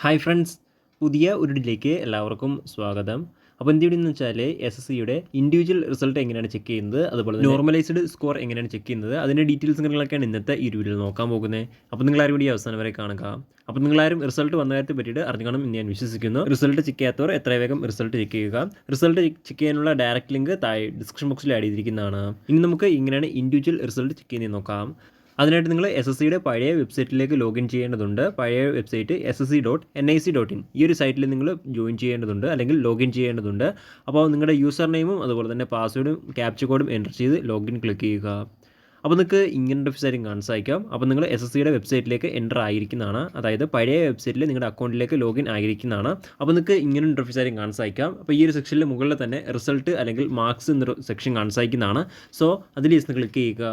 Hi friends, പുതിയ ഒരു ഇതിലേക്ക് എല്ലാവർക്കും സ്വാഗതം. അപ്പോൾ എന്ത് ചെയ്യുന്നത് വെച്ചാൽ SSCയുടെ ഇൻഡിവിജ്വൽ റിസൾട്ട് എങ്ങനെയാണ് ചെക്ക് ചെയ്യുന്നത്, അതുപോലെ തന്നെ നോർമലൈസ്ഡ് സ്കോർ എങ്ങനെയാണ് ചെക്ക് ചെയ്യുന്നത്, അതിൻ്റെ ഡീറ്റെയിൽസ് കാര്യങ്ങളൊക്കെയാണ് ഇന്നത്തെ ഈ വീഡിയോയിൽ നോക്കാൻ പോകുന്നത്. അപ്പോൾ നിങ്ങളാരും കൂടി അവസാനം വരെ കാണുക. അപ്പോൾ നിങ്ങളാരും റിസൾട്ട് വന്ന കാര്യത്തെ പറ്റിയിട്ട് അറിഞ്ഞണം എന്ന് ഞാൻ വിശ്വസിക്കുന്നു. റിസൾട്ട് ചെക്ക് ചെയ്യാത്തവർ എത്ര വേഗം റിസൾട്ട് ചെക്ക് ചെയ്യുക. റിസൾട്ട് ചെക്ക് ചെയ്യാനുള്ള ഡയറക്റ്റ് ലിങ്ക് താഴെ ഡിസ്ക്രിപ്ഷൻ ബോക്സിൽ ആഡ് ചെയ്തിരിക്കുന്നതാണ്. ഇനി നമുക്ക് ഇങ്ങനെയാണ് ഇൻഡിവിജ്വൽ റിസൾട്ട് ചെക്ക് ചെയ്യുന്നത് നോക്കാം. അതിനായിട്ട് നിങ്ങൾ SSCയുടെ പഴയ വെബ്സൈറ്റിലേക്ക് ലോഗിൻ ചെയ്യേണ്ടതുണ്ട്. പഴയ വെബ്സൈറ്റ് ssc.nic.in ഈ ഒരു സൈറ്റിൽ നിങ്ങൾ ജോയിൻ ചെയ്യേണ്ടതുണ്ട്, അല്ലെങ്കിൽ ലോഗിൻ ചെയ്യേണ്ടതുണ്ട്. അപ്പോൾ നിങ്ങളുടെ യൂസർ നെയിമും അതുപോലെ തന്നെ പാസ്വേഡും ക്യാപ്ച കോഡും എൻ്റർ ചെയ്ത് ലോഗിൻ ക്ലിക്ക് ചെയ്യുക. അപ്പോൾ നിങ്ങൾക്ക് ഇങ്ങനെ ഇൻ്റർഫേസ് കാണാൻ സാധിക്കാം. അപ്പോൾ നിങ്ങൾ SSCയുടെ വെബ്സൈറ്റിലേക്ക് എൻ്റർ ആയിരിക്കുന്നതാണ്, അതായത് പഴയ വെബ്സൈറ്റിൽ നിങ്ങളുടെ അക്കൗണ്ടിലേക്ക് ലോഗിൻ ആയിരിക്കുന്നതാണ്. അപ്പോൾ നിങ്ങൾക്ക് ഇങ്ങനെ ഇൻ്റർഫേസ് കാണാൻ സാധിക്കാം. അപ്പോൾ ഈ ഒരു സെക്ഷനിൽ മുകളിൽ തന്നെ റിസൾട്ട് അല്ലെങ്കിൽ മാർക്സ് എന്നൊരു സെക്ഷൻ കാണാൻ സാധിക്കുന്നതാണ്. സോ അതിൽ ക്ലിക്ക് ചെയ്യുക.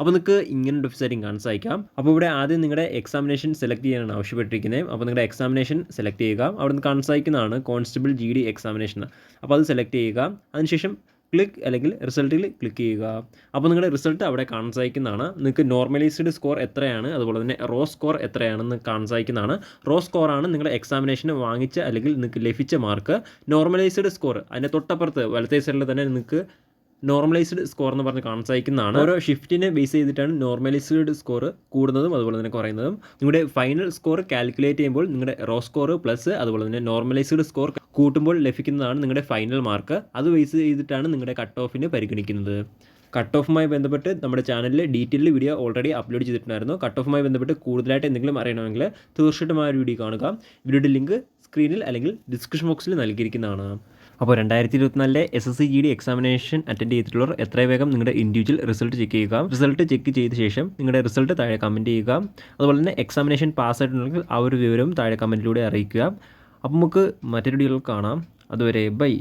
അപ്പോൾ നിങ്ങൾക്ക് ഇങ്ങനെ ഒരു കാണാൻ സാധിക്കാം. അപ്പോൾ ഇവിടെ ആദ്യം നിങ്ങളുടെ എക്സാമിനേഷൻ സെലക്ട് ചെയ്യാനാണ് ആവശ്യപ്പെട്ടിരിക്കുന്നത്. അപ്പോൾ നിങ്ങളുടെ എക്സാമിനേഷൻ സെലക്ട് ചെയ്യുക. അവിടെ നിന്ന് കാണാൻ സാധിക്കുന്നതാണ് കോൺസ്റ്റബിൾ GD എക്സാമിനേഷൻ. അപ്പോൾ അത് സെലക്ട് ചെയ്യുക. അതിനുശേഷം ക്ലിക്ക് അല്ലെങ്കിൽ റിസൾട്ടിൽ ക്ലിക്ക് ചെയ്യുക. അപ്പോൾ നിങ്ങളുടെ റിസൾട്ട് അവിടെ കാണാൻ സാധിക്കുന്നതാണ്. നിങ്ങൾക്ക് നോർമലൈസ്ഡ് സ്കോർ എത്രയാണ്, അതുപോലെ തന്നെ റോ സ്കോർ എത്രയാണെന്ന് കാണാൻ സാധിക്കുന്നതാണ്. റോ സ്കോറാണ് നിങ്ങളുടെ എക്സാമിനേഷന് വാങ്ങിച്ച അല്ലെങ്കിൽ നിങ്ങൾക്ക് ലഭിച്ച മാർക്ക്. നോർമലൈസ്ഡ് സ്കോർ അതിൻ്റെ തൊട്ടപ്പുറത്ത് വലത്തേ സൈഡിൽ തന്നെ നിങ്ങൾക്ക് നോർമലൈസ്ഡ് സ്കോർ എന്ന് പറഞ്ഞ് കാണാൻ സാധിക്കുന്നതാണ്. ഓരോ ഷിഫ്റ്റിനെ ബേസ് ചെയ്തിട്ടാണ് നോർമലൈസ്ഡ് സ്കോർ കൂടുന്നതും അതുപോലെ തന്നെ കുറയുന്നതും. നിങ്ങളുടെ ഫൈനൽ സ്കോർ കാൽക്കുലേറ്റ് ചെയ്യുമ്പോൾ നിങ്ങളുടെ റോ സ്കോർ പ്ലസ് അതുപോലെ തന്നെ നോർമലൈസ്ഡ് സ്കോർ കൂട്ടുമ്പോൾ ലഭിക്കുന്നതാണ് നിങ്ങളുടെ ഫൈനൽ മാർക്ക്. അത് ബേസ് ചെയ്തിട്ടാണ് നിങ്ങളുടെ കട്ട് ഓഫിന് പരിഗണിക്കുന്നത്. കട്ട് ഓഫുമായി ബന്ധപ്പെട്ട് നമ്മുടെ ചാനലിൽ ഡീറ്റെയിൽ വീഡിയോ ഓൾറെഡി അപ്ലോഡ് ചെയ്തിട്ടുണ്ടായിരുന്നു. കട്ട് ഓഫുമായി ബന്ധപ്പെട്ട് കൂടുതലായിട്ട് എന്തെങ്കിലും അറിയണമെങ്കിൽ തീർച്ചയായിട്ടും ആ ഒരു വീഡിയോ കാണുക. വീഡിയോയുടെ ലിങ്ക് സ്ക്രീനിൽ അല്ലെങ്കിൽ ഡിസ്ക്രിപ്ഷൻ ബോക്സിൽ നൽകിയിരിക്കുന്നതാണ്. അപ്പോൾ 2024 SSC GD എക്സാമിനേഷൻ അറ്റൻഡ് ചെയ്തിട്ടുള്ളവർ എത്ര വേഗം നിങ്ങളുടെ ഇൻഡിവിജ്വൽ റിസൾട്ട് ചെക്ക് ചെയ്യുക. റിസൾട്ട് ചെക്ക് ചെയ്ത ശേഷം നിങ്ങളുടെ റിസൾട്ട് താഴെ കമൻറ്റ് ചെയ്യുക. അതുപോലെ തന്നെ എക്സാമിനേഷൻ പാസ്സായിട്ടുണ്ടെങ്കിൽ ആ ഒരു വിവരം താഴെ കമൻറ്റിലൂടെ അറിയിക്കുക. അപ്പോൾ നമുക്ക് മറ്റൊരു വീഡിയോയിൽ കാണാം. അതുവരെ ബൈ.